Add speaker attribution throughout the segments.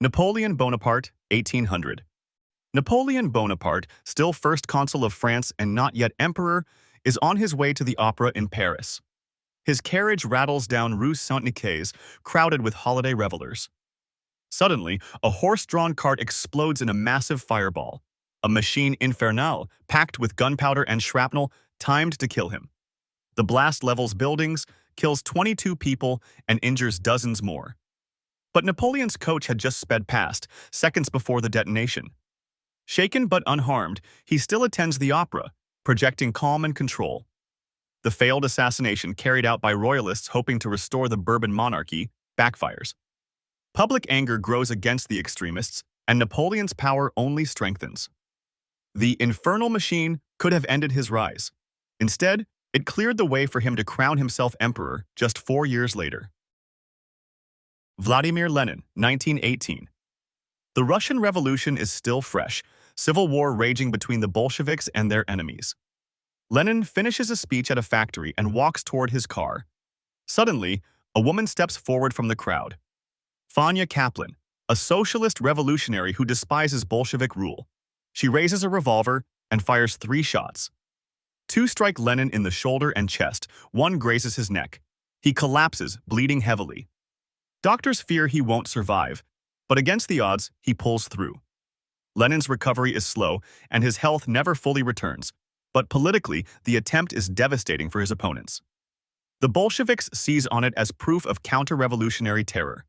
Speaker 1: Napoleon Bonaparte, 1800. Napoleon Bonaparte, still first consul of France and not yet emperor, is on his way to the opera in Paris. His carriage rattles down Rue Saint-Nicaise, crowded with holiday revelers. Suddenly, a horse-drawn cart explodes in a massive fireball, a machine infernal packed with gunpowder and shrapnel timed to kill him. The blast levels buildings, kills 22 people, and injures dozens more. But Napoleon's coach had just sped past, seconds before the detonation. Shaken but unharmed, he still attends the opera, projecting calm and control. The failed assassination carried out by royalists hoping to restore the Bourbon monarchy backfires. Public anger grows against the extremists, and Napoleon's power only strengthens. The Infernal Machine could have ended his rise. Instead, it cleared the way for him to crown himself emperor just 4 years later. Vladimir Lenin, 1918. The Russian Revolution is still fresh, civil war raging between the Bolsheviks and their enemies. Lenin finishes a speech at a factory and walks toward his car. Suddenly, a woman steps forward from the crowd. Fanya Kaplan, a socialist revolutionary who despises Bolshevik rule. She raises a revolver and fires 3 shots. 2 strike Lenin in the shoulder and chest, 1 grazes his neck. He collapses, bleeding heavily. Doctors fear he won't survive, but against the odds, he pulls through. Lenin's recovery is slow, and his health never fully returns, but politically, the attempt is devastating for his opponents. The Bolsheviks seize on it as proof of counter-revolutionary terror.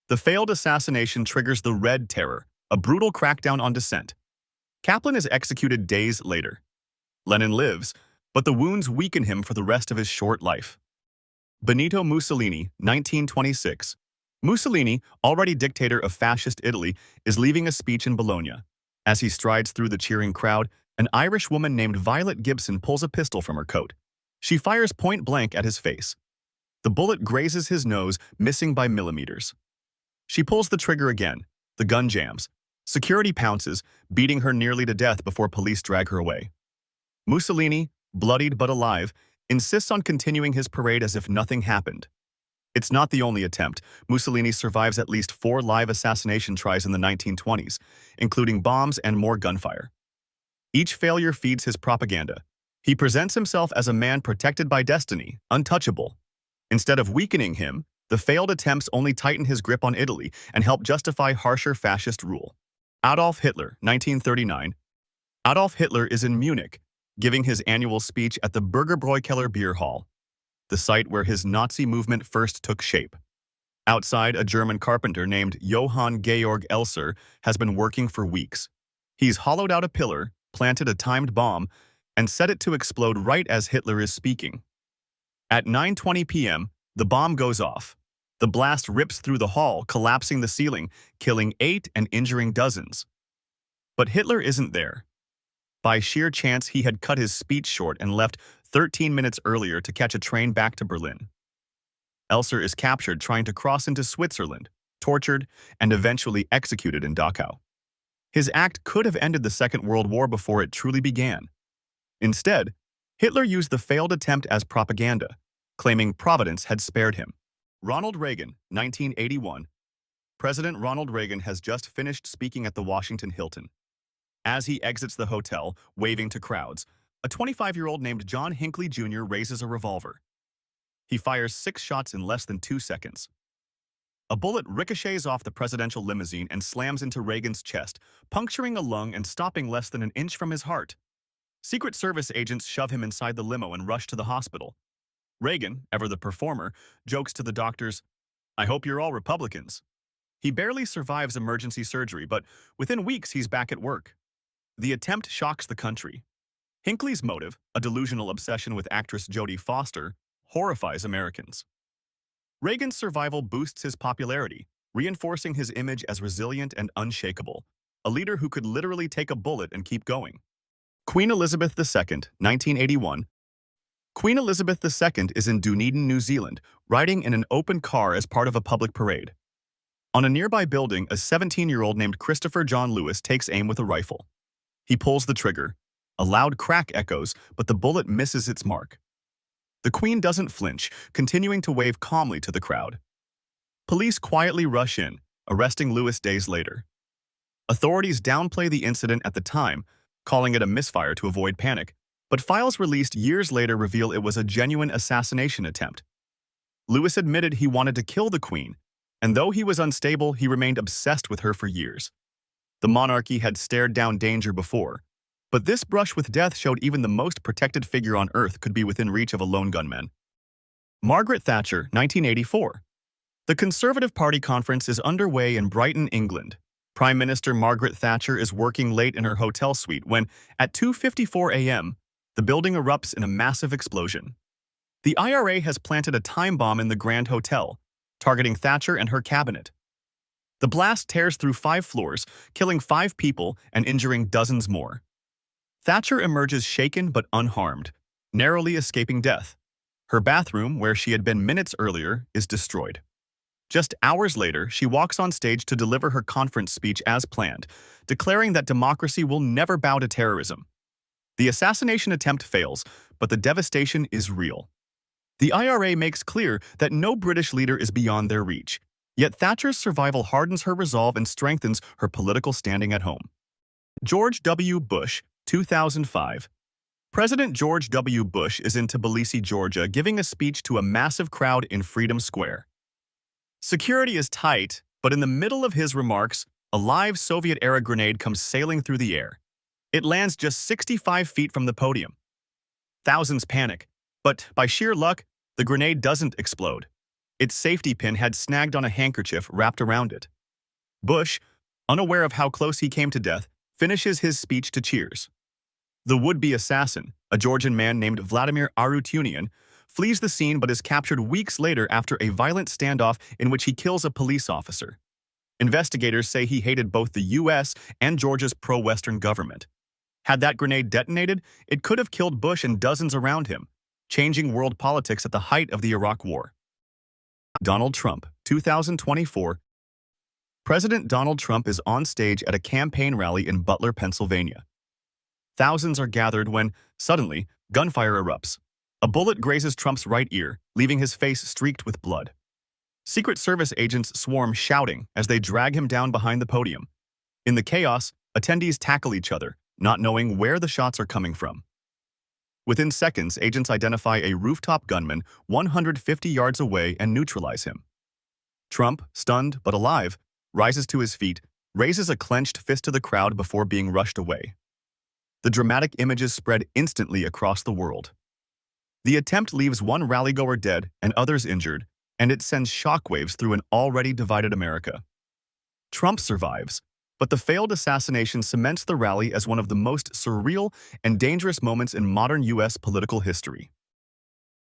Speaker 1: The failed assassination triggers the Red Terror, a brutal crackdown on dissent. Kaplan is executed days later. Lenin lives, but the wounds weaken him for the rest of his short life. Benito Mussolini, 1926. Mussolini, already dictator of fascist Italy, is leaving a speech in Bologna. As he strides through the cheering crowd, an Irish woman named Violet Gibson pulls a pistol from her coat. She fires point blank at his face. The bullet grazes his nose, missing by millimeters. She pulls the trigger again. The gun jams. Security pounces, beating her nearly to death before police drag her away. Mussolini, bloodied but alive, insists on continuing his parade as if nothing happened. It's not the only attempt. Mussolini survives at least 4 live assassination tries in the 1920s, including bombs and more gunfire. Each failure feeds his propaganda. He presents himself as a man protected by destiny, untouchable. Instead of weakening him, the failed attempts only tighten his grip on Italy and help justify harsher fascist rule. Adolf Hitler, 1939. Adolf Hitler is in Munich, giving his annual speech at the Burgerbräukeller Beer Hall, the site where his Nazi movement first took shape. Outside, a German carpenter named Johann Georg Elser has been working for weeks. He's hollowed out a pillar, planted a timed bomb, and set it to explode right as Hitler is speaking. At 9:20 p.m., the bomb goes off. The blast rips through the hall, collapsing the ceiling, killing 8 and injuring dozens. But Hitler isn't there. By sheer chance, he had cut his speech short and left 13 minutes earlier to catch a train back to Berlin. Elser is captured trying to cross into Switzerland, tortured, and eventually executed in Dachau. His act could have ended the Second World War before it truly began. Instead, Hitler used the failed attempt as propaganda, claiming Providence had spared him. Ronald Reagan, 1981. President Ronald Reagan has just finished speaking at the Washington Hilton. As he exits the hotel, waving to crowds, a 25-year-old named John Hinckley Jr. raises a revolver. He fires 6 shots in less than 2 seconds. A bullet ricochets off the presidential limousine and slams into Reagan's chest, puncturing a lung and stopping less than an inch from his heart. Secret Service agents shove him inside the limo and rush to the hospital. Reagan, ever the performer, jokes to the doctors, "I hope you're all Republicans." He barely survives emergency surgery, but within weeks he's back at work. The attempt shocks the country. Hinckley's motive, a delusional obsession with actress Jodie Foster, horrifies Americans. Reagan's survival boosts his popularity, reinforcing his image as resilient and unshakable, a leader who could literally take a bullet and keep going. Queen Elizabeth II, 1981. Queen Elizabeth II is in Dunedin, New Zealand, riding in an open car as part of a public parade. On a nearby building, a 17-year-old named Christopher John Lewis takes aim with a rifle. He pulls the trigger. A loud crack echoes, but the bullet misses its mark. The Queen doesn't flinch, continuing to wave calmly to the crowd. Police quietly rush in, arresting Lewis days later. Authorities downplay the incident at the time, calling it a misfire to avoid panic, but files released years later reveal it was a genuine assassination attempt. Lewis admitted he wanted to kill the queen, and though he was unstable, he remained obsessed with her for years. The monarchy had stared down danger before, but this brush with death showed even the most protected figure on earth could be within reach of a lone gunman. Margaret Thatcher, 1984. The Conservative Party conference is underway in Brighton, England. Prime Minister Margaret Thatcher is working late in her hotel suite when, at 2:54 a.m., the building erupts in a massive explosion. The IRA has planted a time bomb in the Grand Hotel, targeting Thatcher and her cabinet. The blast tears through 5 floors, killing 5 people and injuring dozens more. Thatcher emerges shaken but unharmed, narrowly escaping death. Her bathroom, where she had been minutes earlier, is destroyed. Just hours later, she walks on stage to deliver her conference speech as planned, declaring that democracy will never bow to terrorism. The assassination attempt fails, but the devastation is real. The IRA makes clear that no British leader is beyond their reach, yet Thatcher's survival hardens her resolve and strengthens her political standing at home. George W. Bush, 2005. President George W. Bush is in Tbilisi, Georgia, giving a speech to a massive crowd in Freedom Square. Security is tight, but in the middle of his remarks, a live Soviet-era grenade comes sailing through the air. It lands just 65 feet from the podium. Thousands panic, but by sheer luck, the grenade doesn't explode. Its safety pin had snagged on a handkerchief wrapped around it. Bush, unaware of how close he came to death, finishes his speech to cheers. The would-be assassin, a Georgian man named Vladimir Arutunian, flees the scene but is captured weeks later after a violent standoff in which he kills a police officer. Investigators say he hated both the U.S. and Georgia's pro-Western government. Had that grenade detonated, it could have killed Bush and dozens around him, changing world politics at the height of the Iraq War. Donald Trump, 2024. President Donald Trump is on stage at a campaign rally in Butler, Pennsylvania. Thousands are gathered when, suddenly, gunfire erupts. A bullet grazes Trump's right ear, leaving his face streaked with blood. Secret Service agents swarm shouting as they drag him down behind the podium. In the chaos, attendees tackle each other, not knowing where the shots are coming from. Within seconds, agents identify a rooftop gunman 150 yards away and neutralize him. Trump, stunned but alive, rises to his feet, raises a clenched fist to the crowd before being rushed away. The dramatic images spread instantly across the world. The attempt leaves one rallygoer dead and others injured, and it sends shockwaves through an already divided America. Trump survives, but the failed assassination cements the rally as one of the most surreal and dangerous moments in modern U.S. political history.